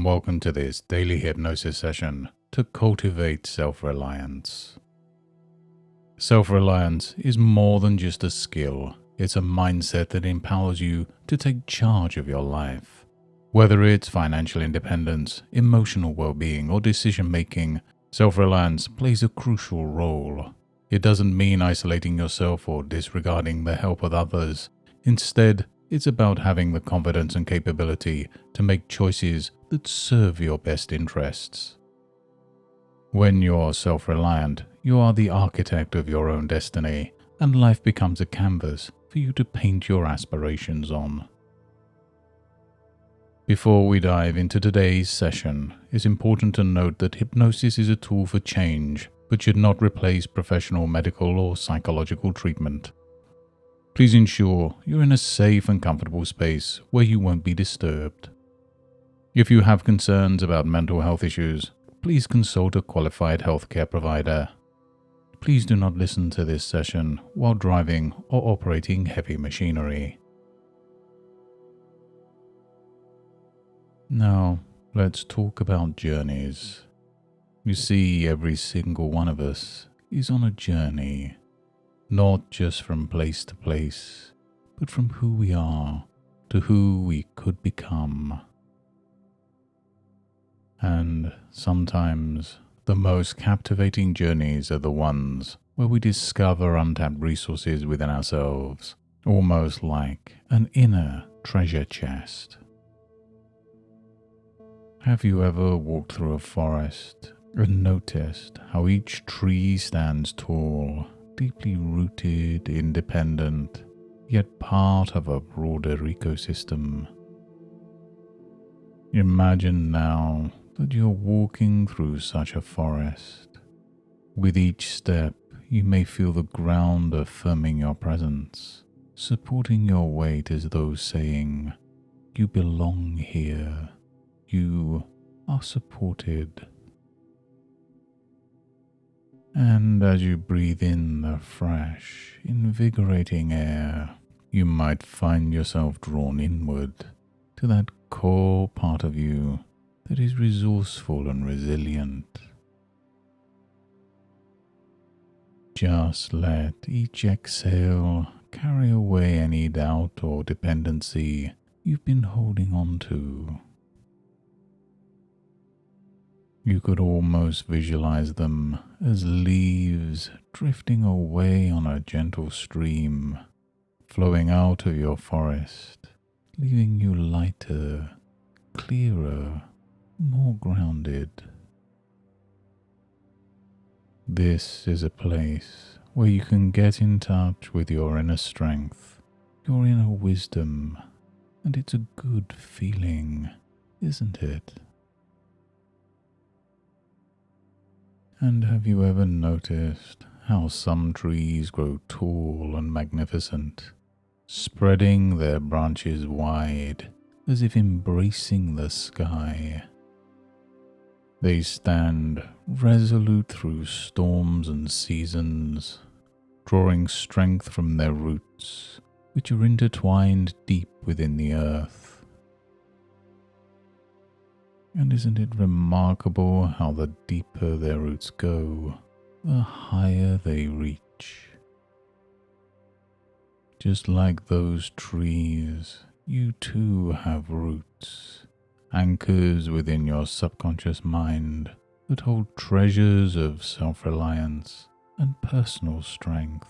and welcome to this daily hypnosis session to cultivate self-reliance. Self-reliance is more than just a skill. It's a mindset that empowers you to take charge of your life. Whether it's financial independence, emotional well-being, or decision-making, self-reliance plays a crucial role. It doesn't mean isolating yourself or disregarding the help of others. Instead, it's about having the confidence and capability to make choices that serve your best interests. When you're self-reliant, you are the architect of your own destiny, and life becomes a canvas for you to paint your aspirations on. Before we dive into today's session, it's important to note that hypnosis is a tool for change, but should not replace professional medical or psychological treatment. Please ensure you're in a safe and comfortable space where you won't be disturbed. If you have concerns about mental health issues, please consult a qualified healthcare provider. Please do not listen to this session while driving or operating heavy machinery. Now, let's talk about journeys. You see, every single one of us is on a journey. Not just from place to place, but from who we are to who we could become. And sometimes the most captivating journeys are the ones where we discover untapped resources within ourselves, almost like an inner treasure chest. Have you ever walked through a forest and noticed how each tree stands tall, deeply rooted, independent, yet part of a broader ecosystem? Imagine now that you're walking through such a forest. With each step, you may feel the ground affirming your presence, supporting your weight as though saying, "You belong here. You are supported." And as you breathe in the fresh, invigorating air, you might find yourself drawn inward to that core part of you that is resourceful and resilient. Just let each exhale carry away any doubt or dependency you've been holding on to. You could almost visualize them as leaves drifting away on a gentle stream, flowing out of your forest, leaving you lighter, clearer, more grounded. This is a place where you can get in touch with your inner strength, your inner wisdom, and it's a good feeling, isn't it? And have you ever noticed how some trees grow tall and magnificent, spreading their branches wide as if embracing the sky? They stand resolute through storms and seasons, drawing strength from their roots, which are intertwined deep within the earth. And isn't it remarkable how the deeper their roots go, the higher they reach? Just like those trees, you too have roots, anchors within your subconscious mind that hold treasures of self-reliance and personal strength.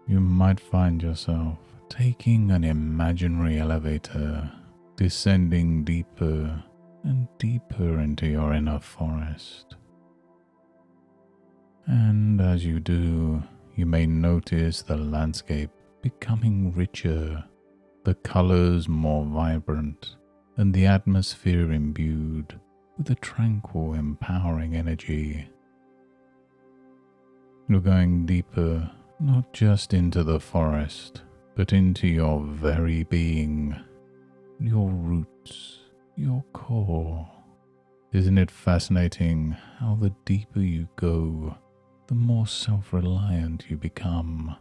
You might find yourself taking an imaginary elevator, descending deeper and deeper into your inner forest. And as you do, you may notice the landscape becoming richer, the colors more vibrant, and the atmosphere imbued with a tranquil, empowering energy. You're going deeper, not just into the forest, but into your very being, your roots, your core. Isn't it fascinating how the deeper you go, the more self-reliant you become?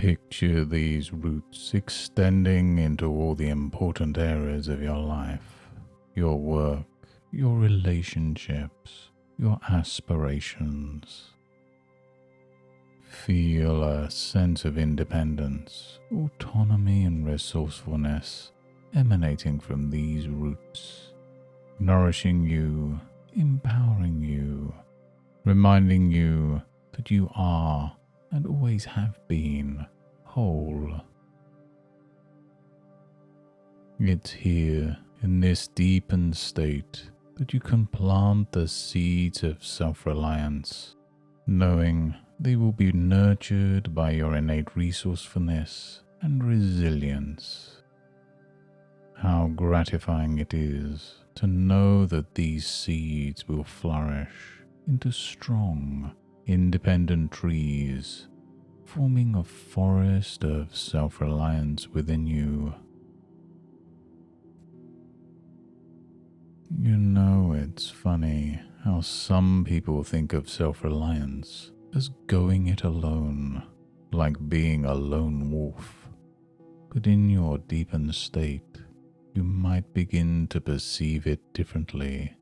Picture these roots extending into all the important areas of your life, your work, your relationships, your aspirations. Feel a sense of independence, autonomy, and resourcefulness emanating from these roots, nourishing you, empowering you, reminding you that you are and always have been whole. It's here in this deepened state that you can plant the seeds of self-reliance, knowing they will be nurtured by your innate resourcefulness and resilience. How gratifying it is to know that these seeds will flourish into strong, independent trees, forming a forest of self-reliance within you. You know, it's funny how some people think of self-reliance as going it alone, like being a lone wolf. But in your deepened state, you might begin to perceive it differently,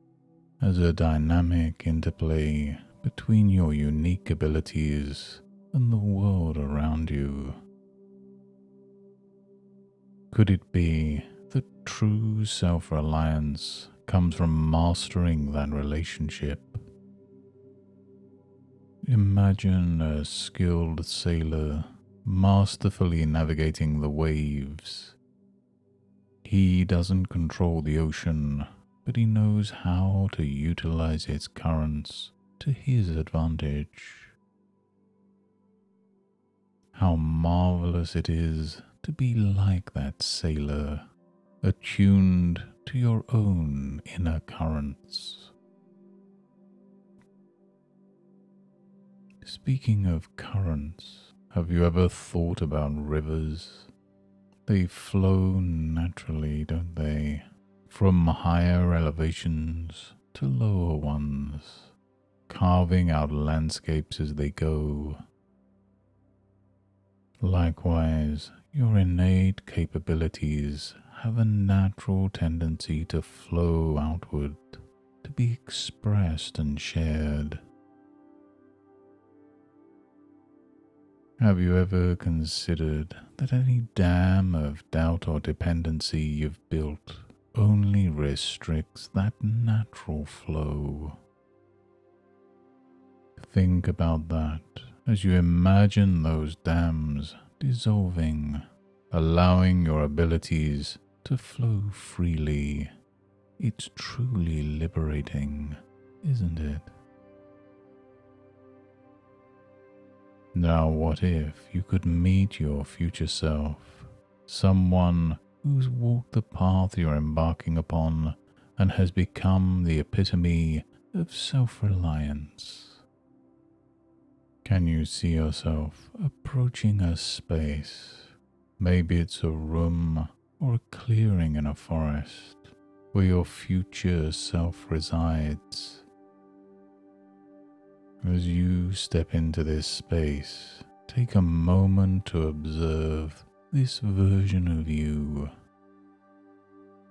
as a dynamic interplay between your unique abilities and the world around you. Could it be that true self-reliance comes from mastering that relationship? Imagine a skilled sailor masterfully navigating the waves. He doesn't control the ocean, but he knows how to utilize its currents to his advantage. How marvelous it is to be like that sailor, attuned to your own inner currents. Speaking of currents, have you ever thought about rivers? They flow naturally, don't they? From higher elevations to lower ones, carving out landscapes as they go. Likewise, your innate capabilities have a natural tendency to flow outward, to be expressed and shared. Have you ever considered that any dam of doubt or dependency you've built only restricts that natural flow? Think about that as you imagine those dams dissolving, allowing your abilities to flow freely. It's truly liberating, isn't it? Now what if you could meet your future self, someone who's walked the path you're embarking upon and has become the epitome of self-reliance? Can you see yourself approaching a space? Maybe it's a room or a clearing in a forest where your future self resides. As you step into this space, take a moment to observe this version of you.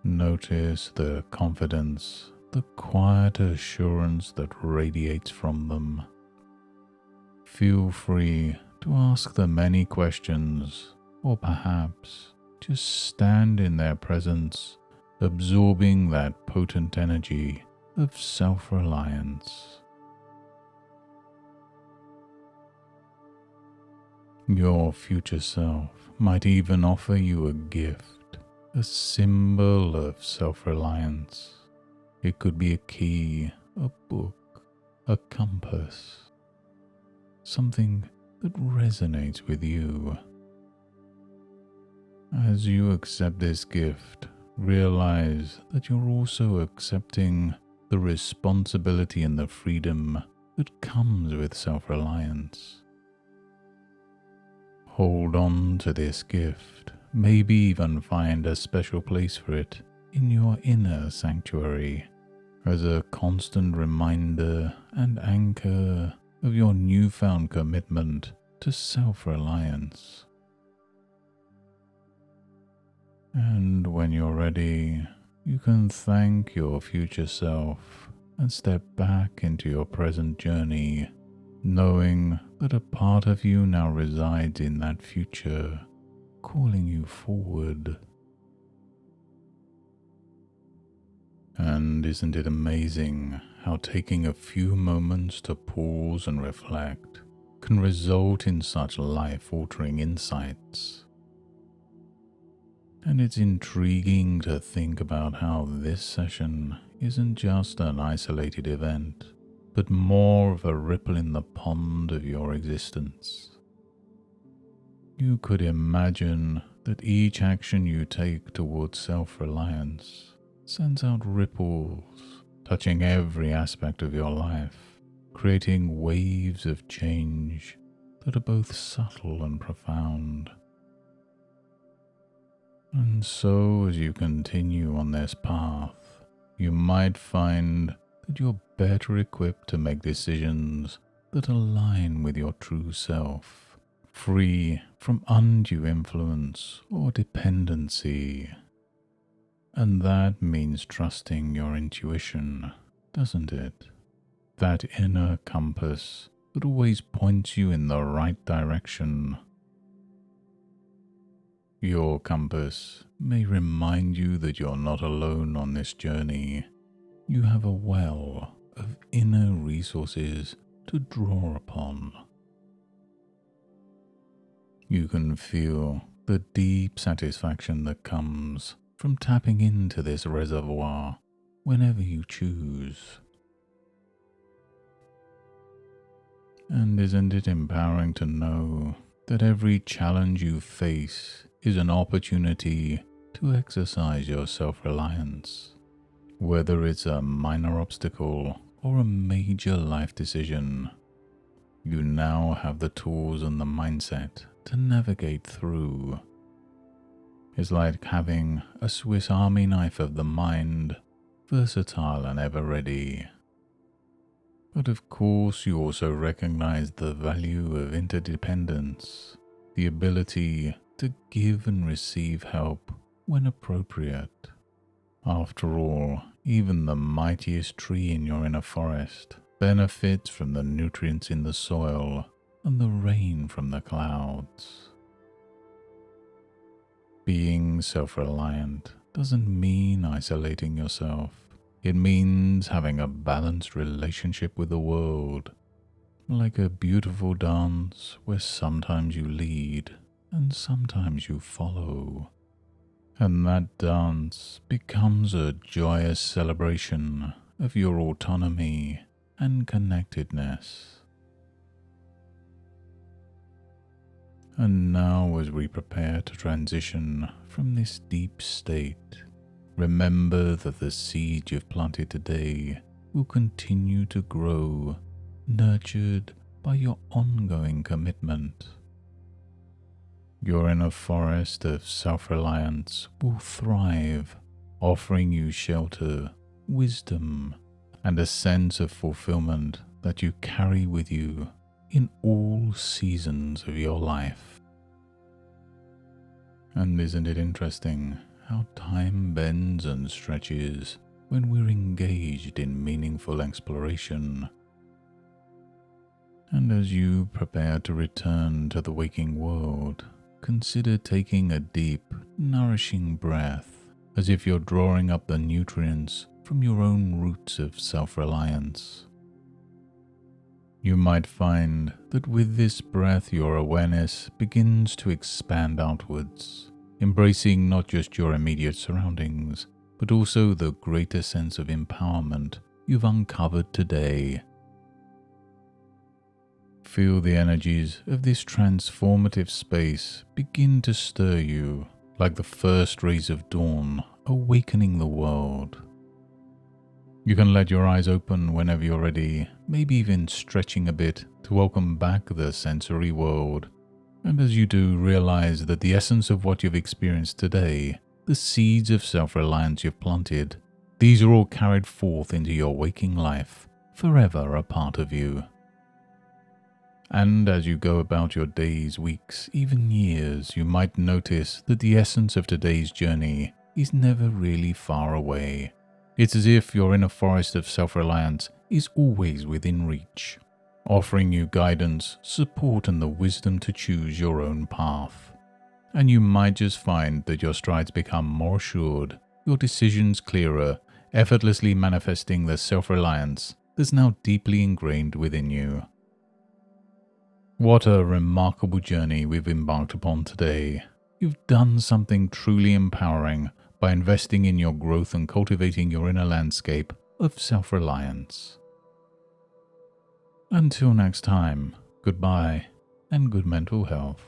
Notice the confidence, the quiet assurance that radiates from them. Feel free to ask them any questions, or perhaps just stand in their presence, absorbing that potent energy of self-reliance. Your future self might even offer you a gift, a symbol of self-reliance. It could be a key, a book, a compass, something that resonates with you. As you accept this gift, realize that you're also accepting the responsibility and the freedom that comes with self-reliance. Hold on to this gift, maybe even find a special place for it in your inner sanctuary as a constant reminder and anchor of your newfound commitment to self-reliance. And when you're ready, you can thank your future self and step back into your present journey, knowing that a part of you now resides in that future, calling you forward. And isn't it amazing how taking a few moments to pause and reflect can result in such life-altering insights? And it's intriguing to think about how this session isn't just an isolated event, but more of a ripple in the pond of your existence. You could imagine that each action you take towards self-reliance sends out ripples, touching every aspect of your life, creating waves of change that are both subtle and profound. And so, as you continue on this path, you might find that you're better equipped to make decisions that align with your true self, free from undue influence or dependency. And that means trusting your intuition, doesn't it? That inner compass that always points you in the right direction. Your compass may remind you that you're not alone on this journey. You have a well of inner resources to draw upon. You can feel the deep satisfaction that comes from tapping into this reservoir whenever you choose. And isn't it empowering to know that every challenge you face is an opportunity to exercise your self-reliance? Whether it's a minor obstacle or a major life decision, you now have the tools and the mindset to navigate through. It's like having a Swiss Army knife of the mind, versatile and ever ready. But of course, you also recognize the value of interdependence, the ability to give and receive help when appropriate. After all, even the mightiest tree in your inner forest benefits from the nutrients in the soil and the rain from the clouds. Being self-reliant doesn't mean isolating yourself. It means having a balanced relationship with the world, like a beautiful dance where sometimes you lead and sometimes you follow. And that dance becomes a joyous celebration of your autonomy and connectedness. And now, as we prepare to transition from this deep state, remember that the seed you've planted today will continue to grow, nurtured by your ongoing commitment. Your inner forest of self-reliance will thrive, offering you shelter, wisdom, and a sense of fulfillment that you carry with you in all seasons of your life. And isn't it interesting how time bends and stretches when we're engaged in meaningful exploration? And as you prepare to return to the waking world, consider taking a deep, nourishing breath, as if you're drawing up the nutrients from your own roots of self-reliance. You might find that with this breath your awareness begins to expand outwards, embracing not just your immediate surroundings, but also the greater sense of empowerment you've uncovered today. Feel the energies of this transformative space begin to stir you like the first rays of dawn awakening the world. You can let your eyes open whenever you're ready, maybe even stretching a bit to welcome back the sensory world. And as you do, realize that the essence of what you've experienced today, the seeds of self-reliance you've planted, these are all carried forth into your waking life, forever a part of you. And as you go about your days, weeks, even years, you might notice that the essence of today's journey is never really far away. It's as if you're in a forest of self-reliance is always within reach, offering you guidance, support, and the wisdom to choose your own path. And you might just find that your strides become more assured, your decisions clearer, effortlessly manifesting the self-reliance that's now deeply ingrained within you. What a remarkable journey we've embarked upon today. You've done something truly empowering by investing in your growth and cultivating your inner landscape of self-reliance. Until next time, goodbye and good mental health.